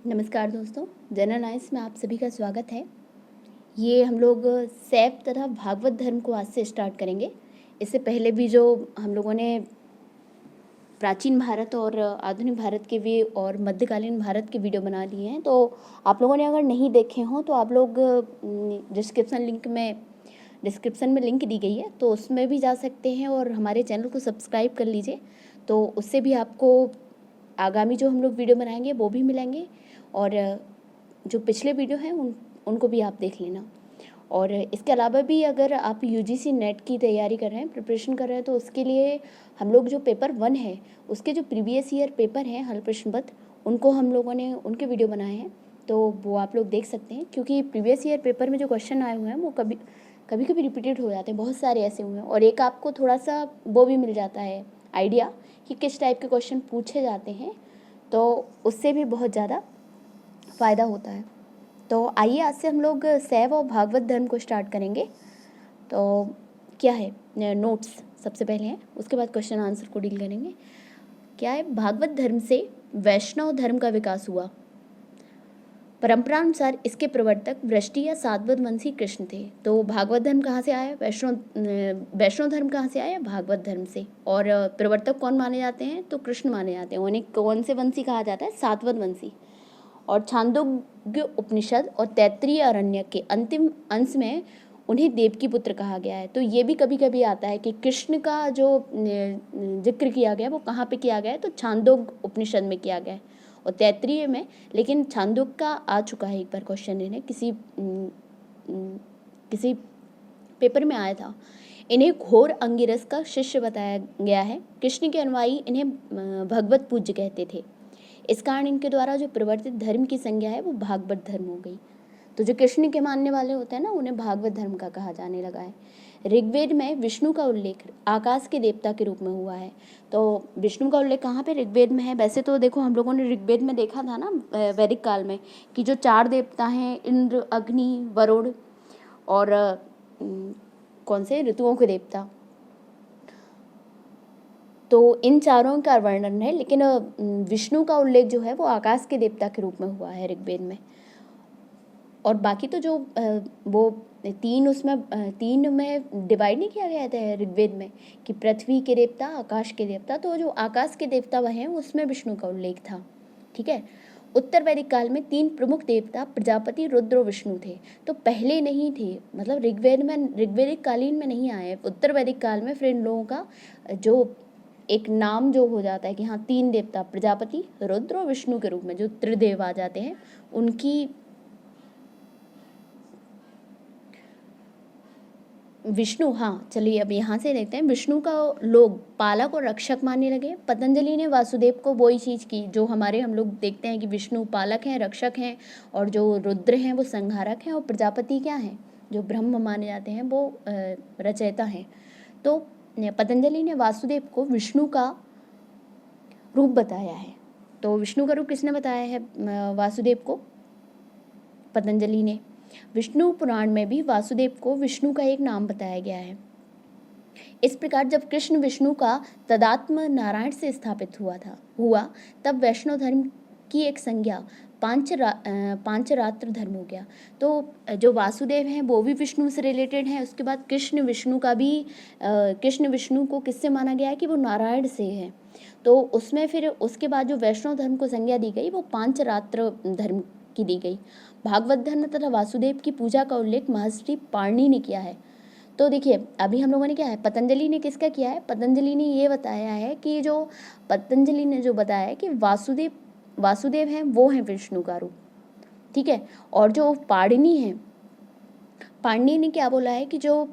नमस्कार दोस्तों, general nines में आप सभी का स्वागत है। ये हम लोग शैव तथा भागवत धर्म को आज से स्टार्ट करेंगे। इससे पहले भी जो हम लोगों ने प्राचीन भारत और आधुनिक भारत के भी और मध्यकालीन भारत के वीडियो बना लिए हैं, तो आप लोगों ने अगर नहीं देखे हों तो आप लोग डिस्क्रिप्शन में लिंक दी गई है, तो उसमें भी जा सकते हैं और हमारे चैनल को सब्सक्राइब कर लीजिए। तो उससे भी आपको आगामी जो हम लोग वीडियो बनाएंगे वो भी मिलेंगे और जो पिछले वीडियो हैं उनको भी आप देख लेना। और इसके अलावा भी अगर आप यूजीसी नेट की तैयारी कर रहे हैं, प्रिपरेशन कर रहे हैं, तो उसके लिए हम लोग जो पेपर 1 है उसके जो प्रीवियस ईयर पेपर हैं हल प्रश्न पत्र, उनको हम लोगों ने उनके वीडियो बनाए हैं, तो वो आप लोग देख सकते हैं। क्योंकि प्रीवियस ईयर पेपर में जो क्वेश्चन आए हुए हैं वो कभी कभी रिपीटेड हो जाते हैं, बहुत सारे ऐसे हुए हैं, और एक आपको थोड़ा सा वो भी मिल जाता है आइडिया कि किस टाइप के क्वेश्चन पूछे जाते हैं, तो उससे भी बहुत ज़्यादा फ़ायदा होता है। तो आइए आज से हम लोग शैव और भागवत धर्म को स्टार्ट करेंगे। तो क्या है, नोट्स सबसे पहले हैं, उसके बाद क्वेश्चन आंसर को डील करेंगे। क्या है, भागवत धर्म से वैष्णव धर्म का विकास हुआ। परंपरानुसार इसके प्रवर्तक वृष्टि या सातवत वंशी कृष्ण थे। तो भागवत धर्म कहाँ से आया, वैष्णव धर्म कहाँ से आया, भागवत धर्म से। और प्रवर्तक कौन माने जाते हैं, तो कृष्ण माने जाते हैं। उन्हें कौन से वंशी कहा जाता है, सातवत वंशी। और छांदोग्य उपनिषद और तैत्तिरीय आरण्यक के अंतिम अंश में उन्हें देवकी पुत्र कहा गया है। तो ये भी कभी कभी आता है कि कृष्ण का जो जिक्र किया गया है वो कहाँ पे किया गया है, तो छांदोग्य उपनिषद में किया गया है और तैत्तिरीय में, लेकिन छांदोग्य का आ चुका है एक बार क्वेश्चन, इन्हें किसी पेपर में आया था। इन्हें घोर अंगिरस का शिष्य बताया गया है। कृष्ण के अनुयायी इन्हें भगवत पूज्य कहते थे। इस कारण इनके द्वारा जो प्रवर्तित धर्म की संज्ञा है वो भागवत धर्म हो गई। तो जो कृष्ण के मानने वाले होते हैं ना, उन्हें भागवत धर्म का कहा जाने लगा है। ऋग्वेद में विष्णु का उल्लेख आकाश के देवता के रूप में हुआ है। तो विष्णु का उल्लेख कहाँ पे, ऋग्वेद में है। वैसे तो देखो हम लोगों ने ऋग्वेद में देखा था ना वैदिक काल में, कि जो 4 देवता हैं, इंद्र, अग्नि, वरुण और कौन से ऋतुओं के देवता, तो इन चारों का वर्णन है, लेकिन विष्णु का उल्लेख जो है वो आकाश के देवता के रूप में हुआ है ऋग्वेद में। और बाकी तो जो वो 3 में डिवाइड नहीं किया गया था ऋग्वेद में कि पृथ्वी के देवता, आकाश के देवता, तो जो आकाश के देवता वह हैं उसमें विष्णु का उल्लेख था। ठीक है। उत्तर वैदिक काल में 3 प्रमुख देवता प्रजापति, रुद्र और विष्णु थे। तो पहले नहीं थे, मतलब ऋग्वेदिक कालीन में नहीं आए, उत्तर वैदिक काल में फिर इन लोगों का जो एक नाम जो हो जाता है कि हाँ 3 देवता प्रजापति, रुद्र और विष्णु के रूप में जो त्रिदेव आ जाते हैं, उनकी विष्णु, हाँ चलिए अब यहाँ से देखते हैं। विष्णु का लोग पालक और रक्षक मानने लगे। पतंजलि ने वासुदेव को वही चीज़ की जो हम लोग देखते हैं कि विष्णु पालक हैं, रक्षक हैं, और जो रुद्र हैं वो संहारक हैं, और प्रजापति क्या हैं, जो ब्रह्म माने जाते हैं, वो रचयिता हैं। तो पतंजलि ने वासुदेव को विष्णु का रूप बताया है। तो विष्णु का रूप किसने बताया है वासुदेव को, पतंजलि ने। विष्णु पुराण में भी वासुदेव को विष्णु का एक नाम बताया गया है। इस प्रकार जब कृष्ण विष्णु का तदात्म नारायण से स्थापित हुआ तब वैष्णव धर्म की एक संज्ञा पांचरात्र धर्म हो गया। तो जो वासुदेव हैं वो भी विष्णु से रिलेटेड हैं। उसके बाद कृष्ण विष्णु को किससे माना गया है कि वो नारायण से है। तो उसमें फिर उसके बाद जो वैष्णव धर्म को संज्ञा दी गई वो पांचरात्र धर्म की दी गई। भागवत धर्म तथा वासुदेव की पूजा का उल्लेख महर्षि पाणिनि ने किया है। तो देखिए अभी हम लोगों ने क्या है, पतंजलि ने किसका किया है, पतंजलि ने ये बताया है कि जो पतंजलि ने जो बताया है कि वासुदेव हैं वो हैं विष्णु का रूप। ठीक है। और जो पाणिनि है, पाणिनि ने क्या बोला है कि जो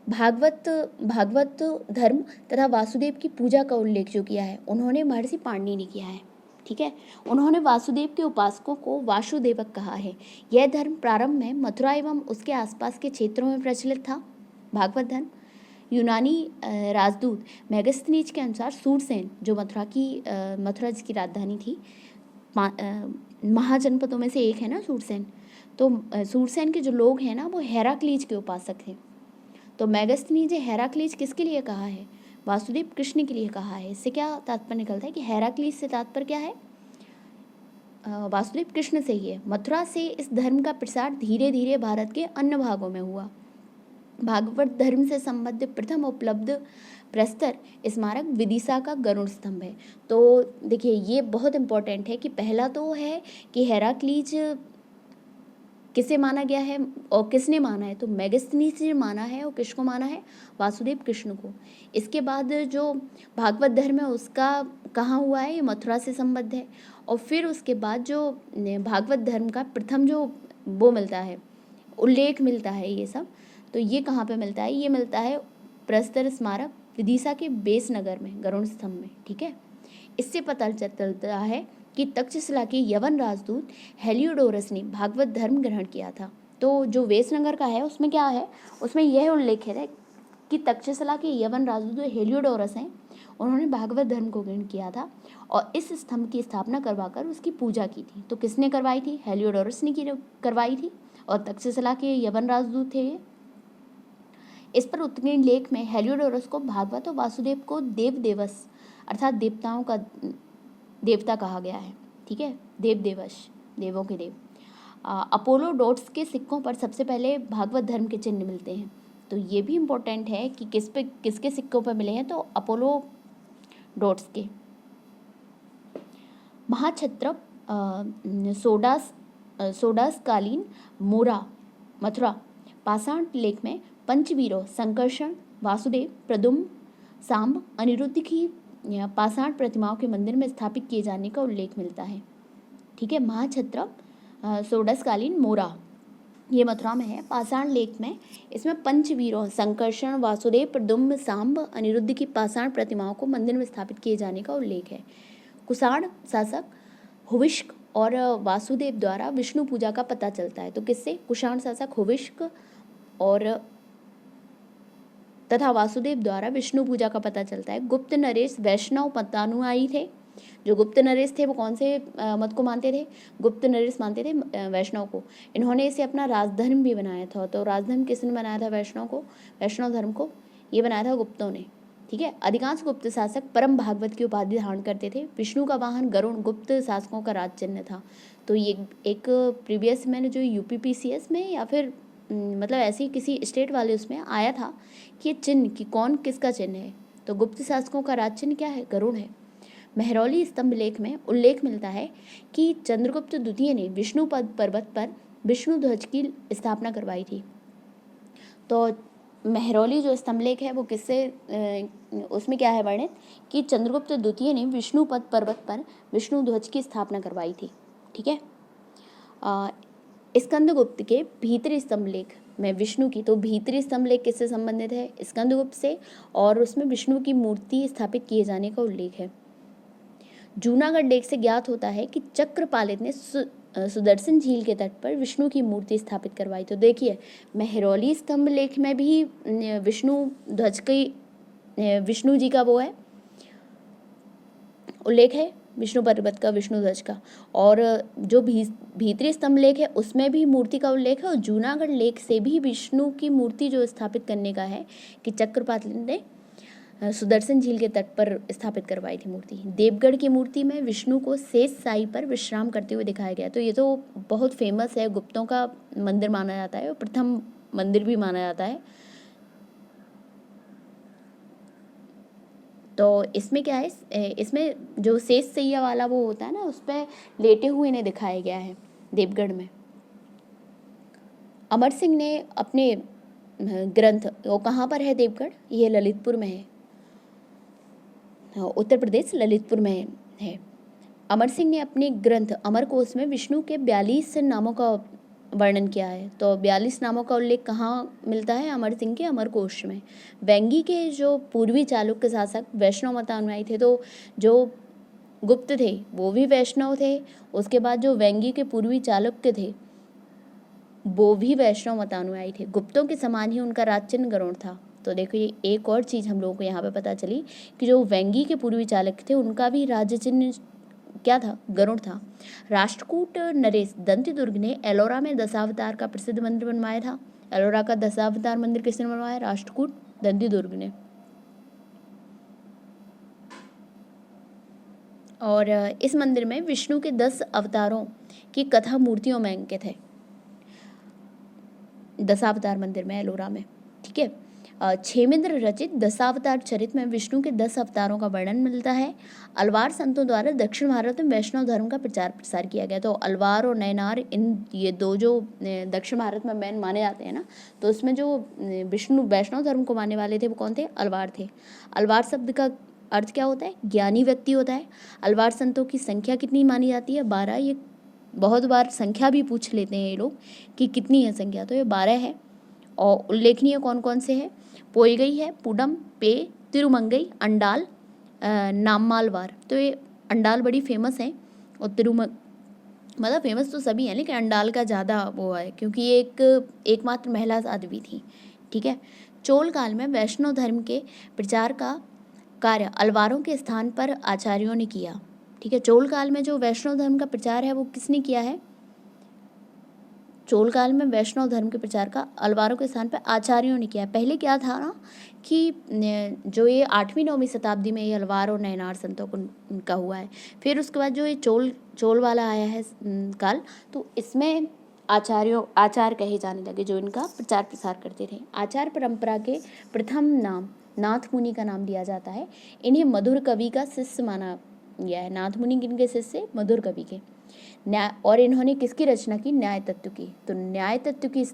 भागवत धर्म तथा वासुदेव की पूजा का उल्लेख जो किया है उन्होंने महर्षि पाणिनि ने किया है। ठीक है। उन्होंने वासुदेव के उपासकों को वासुदेवक कहा है। यह धर्म प्रारंभ में मथुरा एवं उसके आसपास के क्षेत्रों में प्रचलित था। भागवत धर्म यूनानी राजदूत मेगस्थनीज के अनुसार सूरसेन, जो मथुरा जिसकी राजधानी थी, महाजनपदों में से एक है ना सूरसेन, तो सूरसेन के जो लोग हैं ना वो हेराक्लीज के उपासक हैं। तो मेगस्थनीज हेराक्लीज किसके लिए कहा है, वासुदेव कृष्ण के लिए कहा है। इससे क्या तात्पर्य निकलता है कि हेराक्लीस से तात्पर्य क्या है, वासुदेव कृष्ण से ही है। मथुरा से इस धर्म का प्रसार धीरे धीरे भारत के अन्य भागों में हुआ। भागवत धर्म से संबद्ध प्रथम उपलब्ध प्रस्तर स्मारक विदिशा का गरुड़ स्तंभ है। तो देखिए ये बहुत इंपॉर्टेंट है कि पहला तो है कि हेराक्लीज किसे माना गया है और किसने माना है, तो मेगास्थनीज ने माना है। और किसको माना है, वासुदेव कृष्ण को। इसके बाद जो भागवत धर्म है उसका कहाँ हुआ है, ये मथुरा से संबद्ध है। और फिर उसके बाद जो भागवत धर्म का प्रथम जो वो मिलता है, उल्लेख मिलता है, ये सब तो ये कहाँ पे मिलता है, ये मिलता है प्रस्तर स्मारक विदिशा के बेस नगर में, गरुड़ स्तंभ में। ठीक है, इससे पता चलता है कि तक्षशिला के यवन राजदूत हेलियोडोरस ने भागवत धर्म ग्रहण किया था। तो जो वेसनगर का है उसमें क्या है, उसमें यह उल्लेख है कि तक्षशिला के यवन राजदूत हेलियोडोरस हैं, उन्होंने भागवत धर्म को ग्रहण किया था और इस स्तंभ की स्थापना करवाकर उसकी पूजा की थी। तो किसने करवाई थी, हेलियोडोरस ने करवाई थी और तक्षशिला के यवन राजदूत थे ये। इस पर उत्कीर्ण लेख में हेलियोडोरस को भागवत और वासुदेव को देव देवस अर्थात देवताओं का देवता कहा गया है। ठीक है, देव देवश, देवों के देव। अपोलो डॉट्स के सिक्कों पर सबसे पहले भागवत धर्म के चिन्ह मिलते हैं। तो ये भी इम्पोर्टेंट है कि किसके सिक्कों पर मिले हैं, तो अपोलो डॉट्स के। महाछत्र सोडास कालीन मोरा मथुरा पाषाण लेख में पंचवीरों संकर्षण वासुदेव प्रद्युम्न सांब अनिरुद्ध की पाषाण प्रतिमाओं के मंदिर में स्थापित किए जाने का उल्लेख मिलता है। ठीक है, महाछत्र सोडसकालीन मोरा ये मथुरा में है। पाषाण लेख में इसमें पंचवीरों संकर्षण वासुदेव प्रद्युम्न सांब अनिरुद्ध की पाषाण प्रतिमाओं को मंदिर में स्थापित किए जाने का उल्लेख है। कुषाण शासक हुविष्क और वासुदेव द्वारा विष्णु पूजा का पता चलता है। तो किससे, कुषाण शासक हुविष्क और तथा वासुदेव द्वारा विष्णु पूजा का पता चलता है। गुप्त नरेश वैष्णव मतानुयायी थे। जो गुप्त नरेश थे वो कौन से मत को मानते थे, गुप्त नरेश मानते थे वैष्णव को। इन्होंने इसे अपना राजधर्म भी बनाया था। तो राजधर्म किसने बनाया था, वैष्णव धर्म को ये बनाया था गुप्तों ने। ठीक है, अधिकांश गुप्त शासक परम भागवत की उपाधि धारण करते थे। विष्णु का वाहन गरुड़ गुप्त शासकों का राज चिन्ह था। तो ये एक प्रीवियस मैंने जो UPPCS में या फिर मतलब ऐसे ही किसी स्टेट वाले उसमें आया था कि ये चिन्ह कि कौन किसका चिन्ह है। तो गुप्त शासकों का राज चिन्ह क्या है, गरुड़ है। मेहरौली स्तंभ लेख में उल्लेख मिलता है कि चंद्रगुप्त द्वितीय ने विष्णु पर्वत पर विष्णु ध्वज की स्थापना करवाई थी। तो मेहरौली जो स्तंभ लेख है वो किससे उसमें क्या है वर्णित कि चंद्रगुप्त द्वितीय ने विष्णु पर्वत पर विष्णु ध्वज की स्थापना करवाई थी। ठीक है, स्कंदगुप्त के भीतरी स्तंभ लेख में विष्णु की, तो भीतरी स्तंभ लेख किससे संबंधित है, स्कंदगुप्त से, और उसमें विष्णु की मूर्ति स्थापित किए जाने का उल्लेख है। जूनागढ़ लेख से ज्ञात होता है कि चक्रपालित ने सुदर्शन झील के तट पर विष्णु की मूर्ति स्थापित करवाई। तो देखिए मेहरौली स्तंभ लेख में भी विष्णु ध्वज की विष्णु जी का वो है उल्लेख है, विष्णु पर्वत का विष्णु ध्वज का। और जो भीतरी स्तंभ लेख है उसमें भी मूर्ति का उल्लेख है। और जूनागढ़ लेख से भी विष्णु की मूर्ति जो स्थापित करने का है कि चक्रपालित ने सुदर्शन झील के तट पर स्थापित करवाई थी मूर्ति। देवगढ़ की मूर्ति में विष्णु को शेष साई पर विश्राम करते हुए दिखाया गया। तो ये तो बहुत फेमस है, गुप्तों का मंदिर माना जाता है और प्रथम मंदिर भी माना जाता है। तो इसमें क्या है, इसमें जो शेष सैया वाला वो होता है ना, उस पर लेटे हुए इन्हें दिखाया गया है देवगढ़ में। अमर सिंह ने अपने ग्रंथ, वो कहाँ पर है देवगढ़, ये ललितपुर में है, उत्तर प्रदेश ललितपुर में है। अमर सिंह ने अपने ग्रंथ अमरकोश में विष्णु के 42 नामों का वर्णन किया है। तो 42 नामों का उल्लेख कहाँ मिलता है, अमर सिंह के अमरकोश में। वेंगी के जो पूर्वी चालुक्य शासक वैष्णव मतानुयायी थे, तो जो गुप्त थे वो भी वैष्णव थे। उसके बाद जो वेंगी के पूर्वी चालुक्य थे वो भी वैष्णव मतानुयायी थे। गुप्तों के समान ही उनका राज चिन्ह गरुड़ था। तो देखो ये एक और चीज़ हम लोगों को यहाँ पे पता चली कि जो वेंगी के पूर्वी चालुक्य थे उनका भी राज्य चिन्ह क्या था, गरुड़ था। राष्ट्रकूट नरेश दंतिदुर्ग ने एलोरा में दशावतार का प्रसिद्ध मंदिर बनवाया था। एलोरा का दशावतार मंदिर किसने बनवाया, राष्ट्रकूट दंतिदुर्ग ने। और इस मंदिर में विष्णु के 10 अवतारों की कथा मूर्तियों में अंकित है। दशावतार मंदिर में एलोरा में, ठीक है। क्षेमेंद्र रचित दशावतार चरित में विष्णु के 10 अवतारों का वर्णन मिलता है। अलवार संतों द्वारा दक्षिण भारत में वैष्णव धर्म का प्रचार प्रसार किया गया। तो अलवार और नैनार, इन ये दो जो दक्षिण भारत में मेन माने जाते हैं ना, तो उसमें जो विष्णु वैष्णव धर्म को मानने वाले थे वो कौन थे? अलवार थे। अलवार शब्द का अर्थ क्या होता है? ज्ञानी व्यक्ति होता है। अलवार संतों की संख्या कितनी मानी जाती है? 12। ये बहुत बार संख्या भी पूछ लेते हैं ये लोग कि कितनी है संख्या, तो ये 12 है। और उल्लेखनीय कौन कौन से हैं? पोईगई है, पुडम, पे, तिरुमंगई, अंडाल, नामालवार। तो ये अंडाल बड़ी फेमस है और मतलब फेमस तो सभी हैं, लेकिन अंडाल का ज़्यादा वो है क्योंकि ये एकमात्र महिला साध्वी थी, ठीक है। चोल काल में वैष्णव धर्म के प्रचार का कार्य अलवारों के स्थान पर आचार्यों ने किया, ठीक है। चोल काल में जो वैष्णव धर्म का प्रचार है वो किसने किया है? चोल काल में वैष्णव धर्म के प्रचार का अलवारों के स्थान पर आचार्यों ने किया है। पहले क्या था ना कि जो ये 8वीं-9वीं शताब्दी में ये अलवार और नैनार संतों का हुआ है। फिर उसके बाद जो ये चोल वाला आया है काल, तो इसमें आचार्य कहे जाने लगे जो इनका प्रचार प्रसार करते थे। आचार्य परंपरा के प्रथम नाम नाथ मुनि का नाम दिया जाता है। इन्हें मधुर कवि का शिष्य माना गया है। नाथ मुनि किनके शिष्य? मधुर कवि के। न्याय, और इन्होंने किसकी रचना की? न्याय तत्व की। तो न्याय तत्व की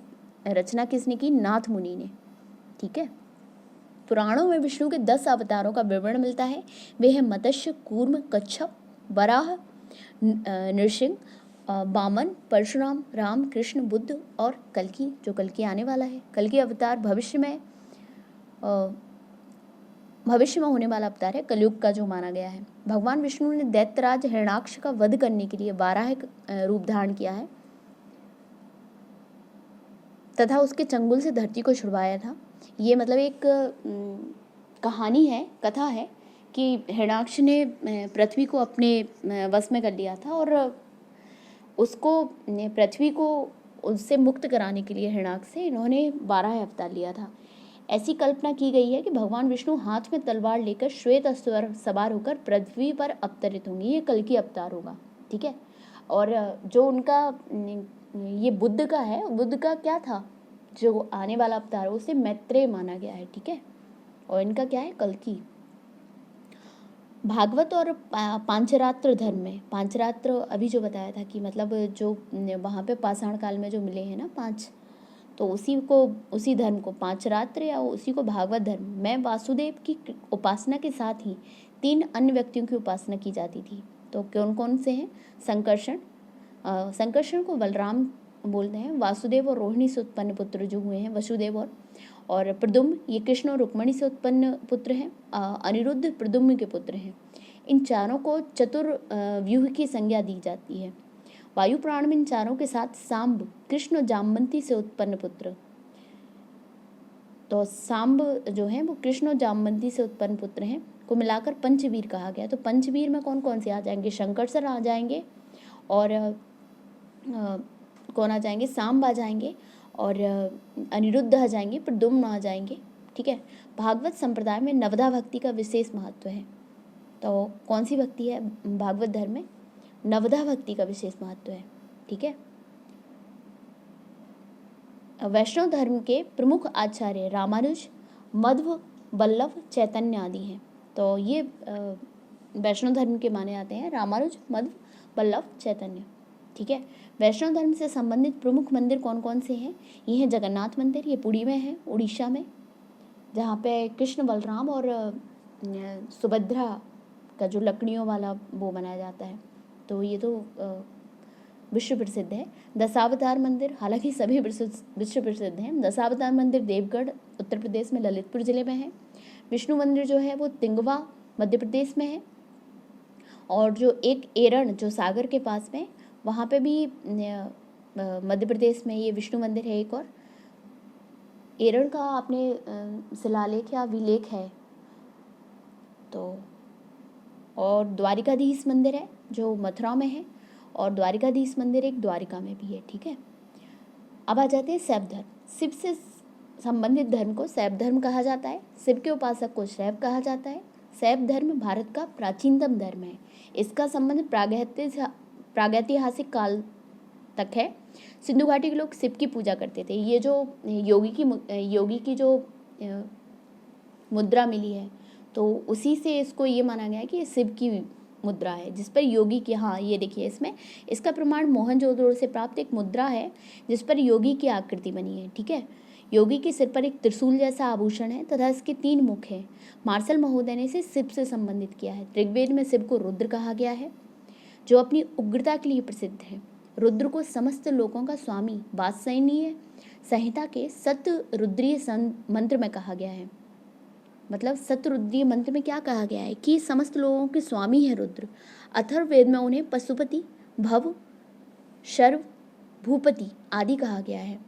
रचना किसने की? नाथ मुनि ने, ठीक है। पुराणों में विष्णु के 10 अवतारों का विवरण मिलता है। वे हैं मत्स्य, कूर्म, कच्छप, वराह, नृसिंह, वामन, परशुराम, राम, कृष्ण, बुद्ध और कल्कि, जो कल्कि आने वाला है। कल्कि अवतार भविष्य में होने वाला अवतार है, कलयुग का जो माना गया है। भगवान विष्णु ने दैत्यराज हिरण्याक्ष का वध करने के लिए वाराह रूप धारण किया है तथा उसके चंगुल से धरती को छुड़वाया था। ये मतलब एक कहानी है, कथा है कि हिरण्याक्ष ने पृथ्वी को अपने वश में कर लिया था और उसको पृथ्वी को उससे मुक्त कराने के लिए हिरण्याक्ष से इन्होंने वाराह अवतार लिया था। ऐसी कल्पना की गई है कि भगवान विष्णु हाथ में तलवार लेकर श्वेत अस्त्र सवार होकर पृथ्वी पर अवतरित होंगे। ये कल्कि अवतार होगा, ठीक है। और जो उनका ये बुद्ध का है, बुद्ध का क्या था जो आने वाला अवतार, उसे मैत्रेय माना गया है, ठीक है। और इनका क्या है? कल्कि। भागवत और पांचरात्र धर्म में, पांचरात्र अभी जो बताया था कि मतलब जो वहाँ पे पाषाण काल में जो मिले हैं ना 5, तो उसी धर्म को पांचरात्र या उसी को भागवत धर्म में वासुदेव की उपासना के साथ ही 3 अन्य व्यक्तियों की उपासना की जाती थी। तो कौन कौन से हैं? संकर्षण को बलराम बोलते हैं। वासुदेव और रोहिणी से उत्पन्न पुत्र जो हुए हैं वसुदेव और प्रद्युम्न, ये कृष्ण और रुक्मिणी से उत्पन्न पुत्र हैं। अनिरुद्ध प्रद्युम्न के पुत्र हैं। इन चारों को चतुर्व्यूह की संज्ञा दी जाती है। वायु पुराण में इन चारों के साथ सांब, कृष्ण और जामवंती से उत्पन्न पुत्र, तो सांब जो है वो कृष्ण और जामवंती से उत्पन्न पुत्र हैं, को मिलाकर पंचवीर कहा गया। तो पंचवीर में कौन कौन से आ जाएंगे? शंकरसर आ जाएंगे और कौन आ जाएंगे? सांब आ जाएंगे और अनिरुद्ध आ जाएंगे, प्रद्युम्न आ जाएंगे, ठीक है। भागवत संप्रदाय में नवधा भक्ति का विशेष महत्व है। तो कौन सी भक्ति है भागवत धर्म में? नवधा भक्ति का विशेष महत्व है, ठीक है। वैष्णव धर्म के प्रमुख आचार्य रामानुज, मध्व, वल्लभ, चैतन्य आदि हैं। तो ये वैष्णव धर्म के माने जाते हैं, रामानुज, मध्व, वल्लभ, चैतन्य, ठीक है। वैष्णव धर्म से संबंधित प्रमुख मंदिर कौन कौन से हैं? ये है जगन्नाथ मंदिर, ये पुरी में है, उड़ीसा में, जहाँ पे कृष्ण, बलराम और सुभद्रा का जो लकड़ियों वाला वो बनाया जाता है, तो ये तो विश्व प्रसिद्ध है। दशावतार मंदिर, हालांकि सभी विश्व प्रसिद्ध हैं। दशावतार मंदिर देवगढ़ उत्तर प्रदेश में ललितपुर जिले में है। विष्णु मंदिर जो है वो तिंगवा मध्य प्रदेश में है। और जो एक एरण जो सागर के पास में, वहाँ पे भी मध्य प्रदेश में ये विष्णु मंदिर है। एक और एरण का आपने शिलालेख या अभिलेख है तो। और द्वारिकाधीश मंदिर है जो मथुरा में है, और द्वारिकाधीश मंदिर एक द्वारिका में भी है, ठीक है। अब आ जाते हैं शैव धर्म। शिव से संबंधित धर्म को शैव धर्म कहा जाता है। शिव के उपासक को शैव कहा जाता है। शैव धर्म भारत का प्राचीनतम धर्म है। इसका संबंध प्रागैतिहासिक काल तक है। सिंधु घाटी के लोग शिव की पूजा करते थे। ये जो योगी की जो मुद्रा मिली है, तो उसी से इसको ये माना गया है कि ये शिव की मुद्रा है, जिस पर योगी की, हाँ ये देखिए इसमें इसका प्रमाण मोहनजोदड़ो से प्राप्त एक मुद्रा है जिस पर योगी की आकृति बनी है। ठीक है, योगी के सिर पर एक त्रिशूल जैसा आभूषण है तथा इसके 3 मुख हैं। मार्शल महोदय ने इसे शिव से संबंधित किया है। ऋग्वेद में शिव को रुद्र कहा गया है, जो अपनी उग्रता के लिए प्रसिद्ध है। रुद्र को समस्त लोकों का स्वामी वात्स्यनीय संहिता के सतरुद्रीय मंत्र में कहा गया है। मतलब सतरुद्रीय मंत्र में क्या कहा गया है कि समस्त लोगों के स्वामी है रुद्र। अथर्ववेद में उन्हें पशुपति, भव, शर्व, भूपति आदि कहा गया है।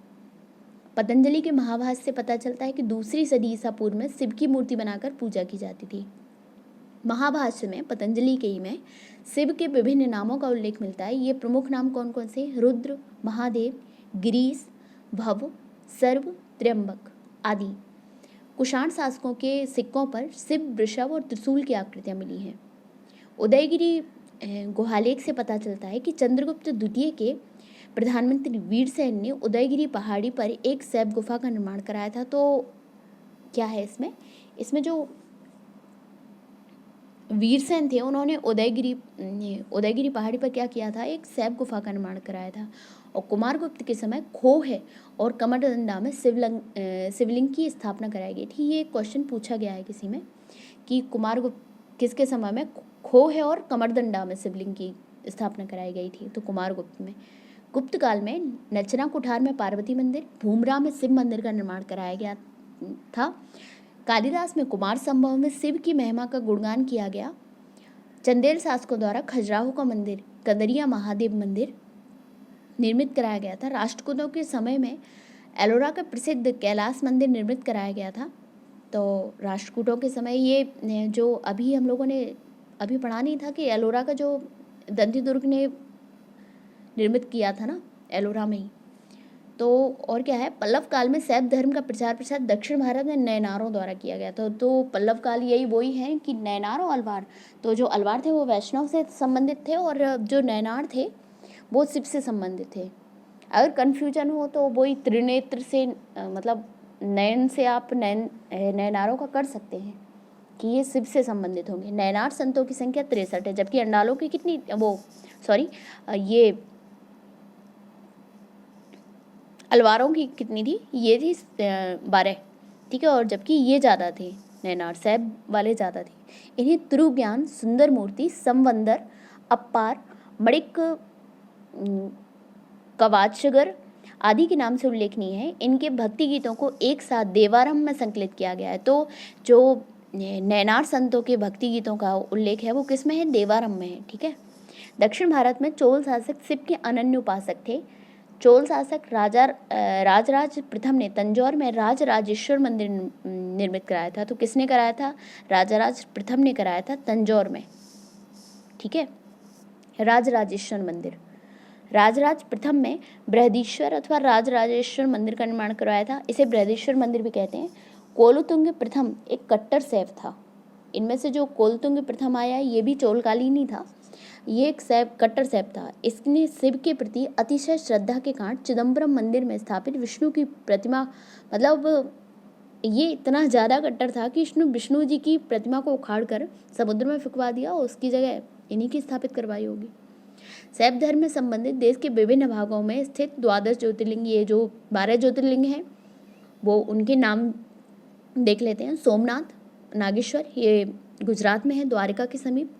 पतंजलि के महाभाष्य से पता चलता है कि 2री सदी ईसा पूर्व में शिव की मूर्ति बनाकर पूजा की जाती थी। महाभाष्य में पतंजलि के ही में शिव के विभिन्न नामों का उल्लेख मिलता है। ये प्रमुख नाम कौन कौन से? रुद्र, महादेव, गिरीश, भव, सर्व, त्र्यंबक आदि। कुषाण शासकों के सिक्कों पर शिव, वृषभ और त्रिशूल की आकृतियां मिली हैं। उदयगिरी गुहालेख से पता चलता है कि चंद्रगुप्त द्वितीय के प्रधानमंत्री वीरसेन ने उदयगिरी पहाड़ी पर एक शैव गुफा का निर्माण कराया था। तो क्या है इसमें जो वीरसेन थे उन्होंने उदयगिरी पहाड़ी पर क्या किया था? एक शैव गुफा का निर्माण कराया था। और कुमारगुप्त के समय खोह और कमरदंडा में शिवलिंग की स्थापना कराई गई थी। ये क्वेश्चन पूछा गया है किसी में कि कुमारगुप्त किसके समय में खोह और कमरदंडा में शिवलिंग की स्थापना कराई गई थी? तो कुमारगुप्त में। गुप्त काल में नचना कुठार में पार्वती मंदिर, भूमरा में शिव मंदिर का निर्माण कराया गया था। कालिदास में कुमार संभव में शिव की महिमा का गुणगान किया गया। चंदेल शासकों द्वारा खजुराहो का मंदिर, कंदरिया महादेव मंदिर निर्मित कराया गया था। राष्ट्रकूटों के समय में एलोरा का प्रसिद्ध कैलाश मंदिर निर्मित कराया गया था। तो राष्ट्रकूटों के समय ये जो अभी हम लोगों ने अभी पढ़ा नहीं था कि एलोरा का जो दंतीदुर्ग ने निर्मित किया था ना, एलोरा में ही। तो और क्या है, पल्लव काल में शैव धर्म का प्रचार दक्षिण भारत में नयनारों द्वारा किया गया था। तो पल्लव काल यही वही है कि नयनार और अलवार, तो जो अलवार थे वो वैष्णव से संबंधित थे और जो नयनार थे वो शिव से संबंधित थे। अगर कन्फ्यूजन हो तो वही त्रिनेत्र से मतलब नयन से आप नयनारों का कर सकते हैं कि ये शिव से संबंधित होंगे। नयनार संतों की संख्या 63 है, जबकि अंडालों की कितनी ये अलवारों की कितनी थी? ये थी 12। ठीक है, और जबकि ये ज़्यादा थे, नयनार शैव वाले ज़्यादा थे। इन्हें त्रुज्ञान, सुंदर मूर्ति, संवंदर, अप्पार, मणिक, कवाचगर आदि के नाम से उल्लेखनीय है। इनके भक्ति गीतों को एक साथ देवारंभ में संकलित किया गया है। तो जो नयनार संतों के भक्ति गीतों का उल्लेख है वो किस में है? देवारंभ में है। ठीक है। दक्षिण भारत में चोल शासक शिव के अनन्य उपासक थे। चोल शासक राजराज प्रथम ने तंजौर में राजराजेश्वर मंदिर निर्मित कराया था। तो किसने कराया था? राजराज प्रथम ने कराया था तंजौर में। ठीक है, राजराजेश्वर मंदिर। राजराज प्रथम में बृहदीश्वर अथवा राजराजेश्वर मंदिर का निर्माण करवाया था। इसे बृहदीश्वर मंदिर भी कहते हैं। कोलुतुंग प्रथम एक कट्टर शैव था। इनमें से जो कोलुतुंग प्रथम आया ये भी चोलकालीन ही था। ये एक कट्टर शैव था। इसने शिव के प्रति अतिशय श्रद्धा के कारण चिदम्बरम मंदिर में स्थापित विष्णु की प्रतिमा, मतलब ये इतना ज़्यादा कट्टर था कि इसने विष्णु जी की प्रतिमा को उखाड़ कर समुद्र में फेंकवा दिया और उसकी जगह इन्हीं की स्थापित करवाई होगी। शैव धर्म में संबंधित देश के विभिन्न भागों में स्थित 12 ज्योतिर्लिंग, ये जो 12 ज्योतिर्लिंग हैं वो उनके नाम देख लेते हैं। सोमनाथ, नागेश्वर ये गुजरात में है, द्वारिका के समीप।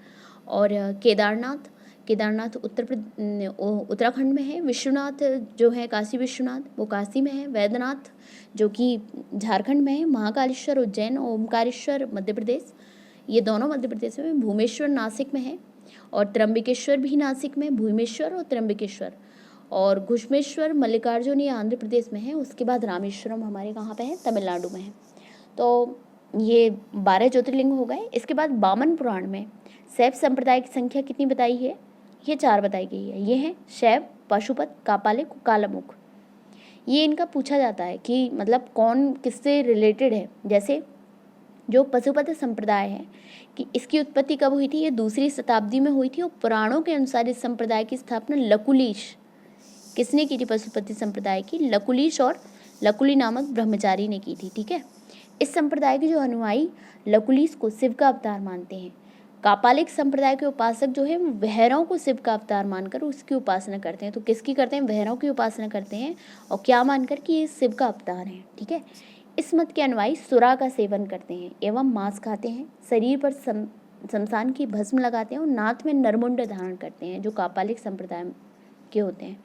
और केदारनाथ उत्तराखंड में है। विश्वनाथ जो है काशी विश्वनाथ वो काशी में है। वैद्यनाथ जो कि झारखंड में है। महाकालेश्वर उज्जैन, ओमकारेश्वर मध्य प्रदेश, ये दोनों मध्य प्रदेश में। भूमेश्वर नासिक में है और त्र्यंबकेश्वर भी नासिक में, भूमेश्वर और त्र्यंबकेश्वर। और घुश्मेश्वर मल्लिकार्जुन ये आंध्र प्रदेश में है। उसके बाद रामेश्वरम हमारे कहाँ पे है? तमिलनाडु में है। तो ये 12 ज्योतिर्लिंग हो गए। इसके बाद वामन पुराण में शैव संप्रदाय की संख्या कितनी बताई है? ये 4 बताई गई है। ये हैं शैव, पाशुपत, कापालिक, कालामुख। ये इनका पूछा जाता है कि मतलब कौन किससे रिलेटेड है। जैसे जो पशुपति संप्रदाय है कि इसकी उत्पत्ति कब हुई थी, ये 2री शताब्दी में हुई थी। और पुराणों के अनुसार इस संप्रदाय की स्थापना लकुलीश, किसने की थी, पशुपति संप्रदाय की लकुलीश और लकुली नामक ब्रह्मचारी ने की थी। ठीक है, इस संप्रदाय के जो अनुयायी लकुलीश को शिव का अवतार मानते हैं। कापालिक संप्रदाय के उपासक जो है भैरव को शिव का अवतार मानकर उसकी उपासना करते हैं। तो किसकी करते हैं, भैरव की उपासना करते हैं, और क्या मानकर कि ये शिव का अवतार है। ठीक है, इस मत के अनुयायी सुरा का सेवन करते हैं एवं मांस खाते हैं, शरीर पर शमशान की भस्म लगाते हैं और नाथ में नरमुंड धारण करते हैं, जो कापालिक संप्रदाय के होते हैं।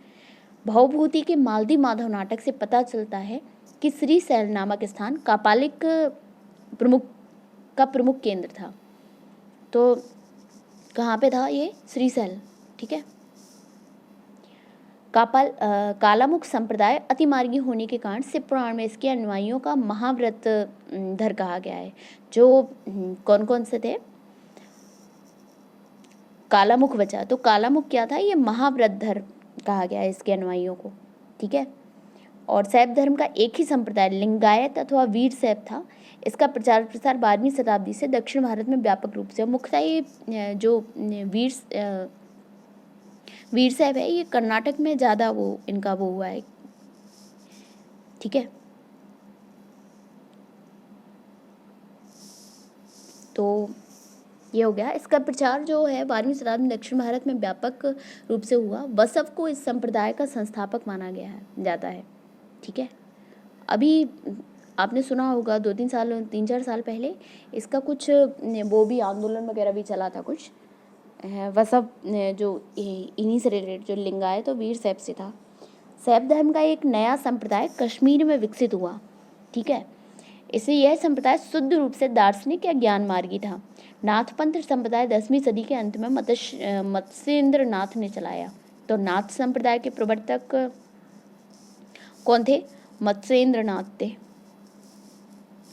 भवभूति के मालदी माधव नाटक से पता चलता है कि श्रीशैल नामक स्थान कापालिक प्रमुख केंद्र था। तो कहाँ पे था ये, श्रीशैल। ठीक है, कालामुख संप्रदाय अतिमार्गी होने के कारण शिव पुराण में इसके अनुयायियों का महाव्रत धर कहा गया है। जो कौन कौन से थे, कालामुख बचा, तो कालामुख क्या था, ये महाव्रत धर कहा गया है इसके अनुयायियों को। ठीक है, और शैव धर्म का एक ही संप्रदाय लिंगायत अथवा वीर शैव था। इसका प्रचार प्रसार 12वीं शताब्दी से दक्षिण भारत में व्यापक रूप से, मुख्यतः ये जो वीर शैव है ये कर्नाटक में ज़्यादा इनका हुआ है। ठीक है, तो ये हो गया। इसका प्रचार जो है 12वीं शताब्दी में दक्षिण भारत में व्यापक रूप से हुआ। बसव को इस संप्रदाय का संस्थापक माना जाता है। ठीक है, अभी आपने सुना होगा 3-4 साल पहले इसका कुछ वो भी आंदोलन वगैरह भी चला था कुछ, बसव जो इन्हीं से रिलेटेड, जो लिंगायत तो वीर शैव से था। शैव धर्म का एक नया संप्रदाय कश्मीर में विकसित हुआ। ठीक है, इससे यह संप्रदाय शुद्ध रूप से दार्शनिक या ज्ञान मार्गी था। नाथपंथ संप्रदाय 10वीं सदी के अंत में मत्स्येंद्र नाथ ने चलाया। तो नाथ संप्रदाय के प्रवर्तक कौन थे, मत्स्येंद्र नाथ थे।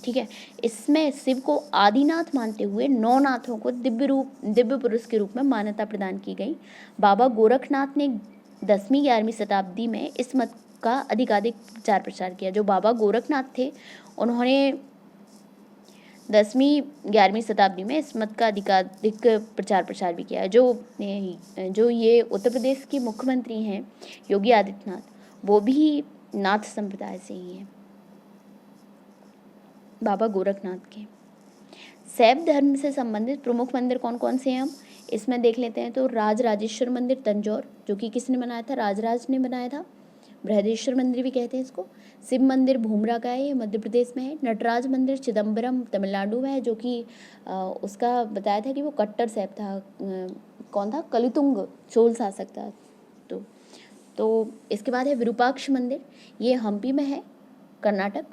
ठीक है, इसमें शिव को आदिनाथ मानते हुए 9 नाथों को दिव्य पुरुष के रूप में मान्यता प्रदान की गई। बाबा गोरखनाथ ने 10वीं-11वीं शताब्दी में इस मत का अधिकाधिक प्रचार प्रसार किया। जो बाबा गोरखनाथ थे उन्होंने 10वीं-11वीं शताब्दी में इस मत का अधिकाधिक प्रचार प्रसार भी किया। जो ये उत्तर प्रदेश के मुख्यमंत्री हैं योगी आदित्यनाथ, वो भी नाथ संप्रदाय से ही हैं, बाबा गोरखनाथ के। शैव धर्म से संबंधित प्रमुख मंदिर कौन कौन से हैं हम इसमें देख लेते हैं। तो राजराजेश्वर मंदिर तंजौर, जो कि किसने बनाया था, राजराज ने बनाया था। बृहदेश्वर मंदिर भी कहते हैं इसको। शिव मंदिर भूमरा का है, ये मध्य प्रदेश में है। नटराज मंदिर चिदम्बरम तमिलनाडु में है, जो कि उसका बताया था कि वो कट्टर शैव था। कौन था, कलितुंग चोल शासक था। तो इसके बाद है विरूपाक्ष मंदिर, ये हम्पी में है कर्नाटक।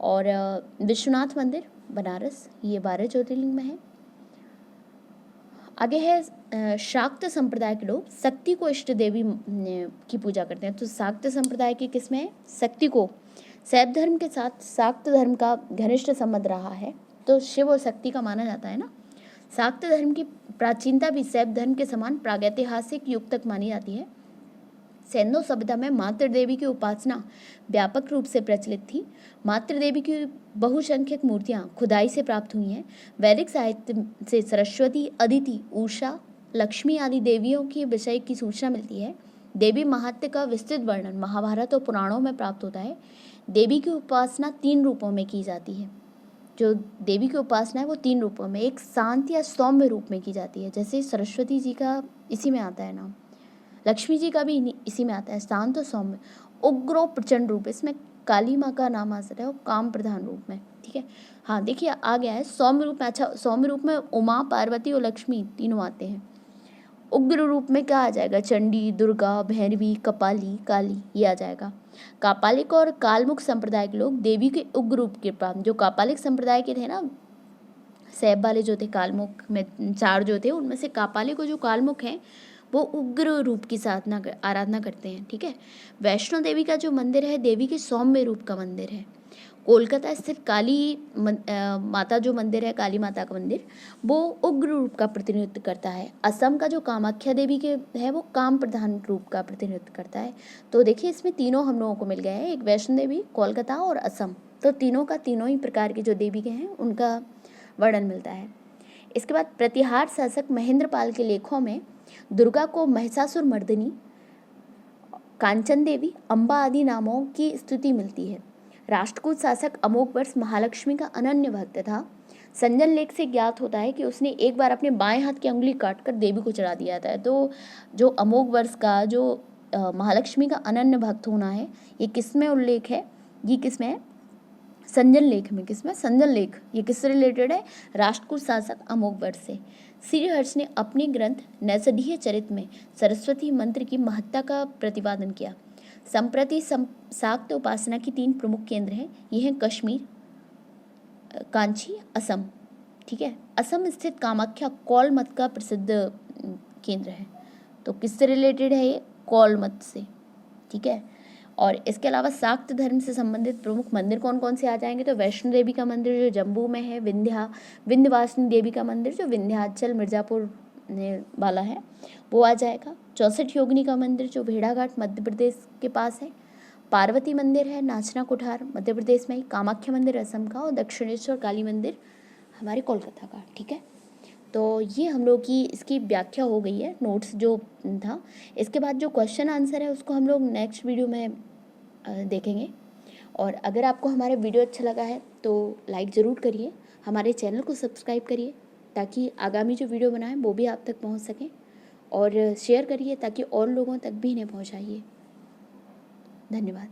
और विश्वनाथ मंदिर बनारस, ये 12 ज्योतिर्लिंग में है। आगे है शाक्त संप्रदाय के लोग शक्ति को इष्ट देवी की पूजा करते हैं। तो शाक्त संप्रदाय की किसमें है, शक्ति को। शैव धर्म के साथ शाक्त धर्म का घनिष्ठ संबंध रहा है, तो शिव और शक्ति का माना जाता है ना। शाक्त धर्म की प्राचीनता भी शैव धर्म के समान प्रागैतिहासिक युग तक मानी जाती है। सैंधव सभ्यता में मातृ देवी की उपासना व्यापक रूप से प्रचलित थी। मातृ देवी की बहुसंख्यक मूर्तियां खुदाई से प्राप्त हुई हैं। वैदिक साहित्य से सरस्वती, अदिति, उषा, लक्ष्मी आदि देवियों के विषय की सूचना मिलती है। देवी महात्म्य का विस्तृत वर्णन महाभारत और पुराणों में प्राप्त होता है। देवी की उपासना 3 रूपों में की जाती है। जो देवी की उपासना है वो 3 रूपों में, एक शांत या सौम्य रूप में की जाती है, जैसे सरस्वती जी का इसी में आता है नाम, लक्ष्मी जी का भी इसी में आता है, शांत और सौम्य। उग्र प्रचंड रूप, इसमें काली माँ का नाम आ सकता है, वो काम प्रधान रूप में। ठीक है, हाँ देखिए आ गया है सौम्य रूप में। अच्छा, सौम्य रूप में उमा, पार्वती और लक्ष्मी तीनों आते हैं। उग्र रूप में क्या आ जाएगा, चंडी, दुर्गा, भैरवी, कपाली, काली, ये आ जाएगा। कापालिक और कालमुख संप्रदाय के लोग देवी के उग्र रूप के प्राप्त, जो कापालिक संप्रदाय के थे ना, शैव वाले जो थे, कालमुख में 4 जो थे, उनमें से कापालिक और जो कालमुख हैं वो उग्र रूप की आराधना करते हैं। ठीक है, वैष्णो देवी का जो मंदिर है देवी के सौम्य रूप का मंदिर है। कोलकाता स्थित काली माता जो मंदिर है, काली माता का मंदिर, वो उग्र रूप का प्रतिनिधित्व करता है। असम का जो कामाख्या देवी के है वो काम प्रधान रूप का प्रतिनिधित्व करता है। तो देखिए इसमें तीनों हम लोगों को मिल गए हैं, एक वैष्णो देवी, कोलकाता और असम। तो तीनों का तीनों ही प्रकार के जो देवी के हैं उनका वर्णन मिलता है। इसके बाद प्रतिहार शासक महेंद्रपाल के लेखों में दुर्गा को महिषासुर मर्दिनी, कांचन देवी, अम्बा आदि नामों की स्तुति मिलती है। राष्ट्रकूट शासक अमोघवर्ष महालक्ष्मी का अनन्य भक्त था। संजन लेख से ज्ञात होता है कि उसने एक बार अपने बाएं हाथ की अंगुली काटकर देवी को चढ़ा दिया था। तो जो अमोघवर्ष का जो महालक्ष्मी का अनन्य भक्त होना है, ये किस में उल्लेख है? ये किस में है? संजन लेख में। किस में? संजन लेख। ये किससे रिलेटेड है? राष्ट्रकूट शासक अमोघवर्ष से। श्रीहर्ष ने अपने ग्रंथ नैषधीय चरित में सरस्वती मंत्र की महत्ता का प्रतिपादन किया। संप्रति शाक्त उपासना की 3 प्रमुख केंद्र हैं। ये हैं कश्मीर, कांची, असम। ठीक है, असम स्थित कामाख्या कौल मत का प्रसिद्ध केंद्र है। तो किससे रिलेटेड है ये? कौल मत से। ठीक है, और इसके अलावा शाक्त धर्म से संबंधित प्रमुख मंदिर कौन कौन से आ जाएंगे? तो वैष्णो देवी का मंदिर जो जम्मू में है, विंध्यवासिनी देवी का मंदिर जो विंध्याचल मिर्ज़ापुर वाला है वो आ जाएगा। 64 योगिनी का मंदिर जो भेड़ाघाट मध्य प्रदेश के पास है। पार्वती मंदिर है नाचना कुठार मध्य प्रदेश में ही। कामाख्या मंदिर असम का, और दक्षिणेश्वर काली मंदिर हमारे कोलकाता का। ठीक है, तो ये हम लोग की इसकी व्याख्या हो गई है, नोट्स जो था। इसके बाद जो क्वेश्चन आंसर है उसको हम लोग नेक्स्ट वीडियो में देखेंगे। और अगर आपको हमारा वीडियो अच्छा लगा है तो लाइक ज़रूर करिए, हमारे चैनल को सब्सक्राइब करिए ताकि आगामी जो वीडियो बनाएं वो भी आप तक पहुंच सकें, और शेयर करिए ताकि और लोगों तक भी इन्हें पहुंचाइए। धन्यवाद।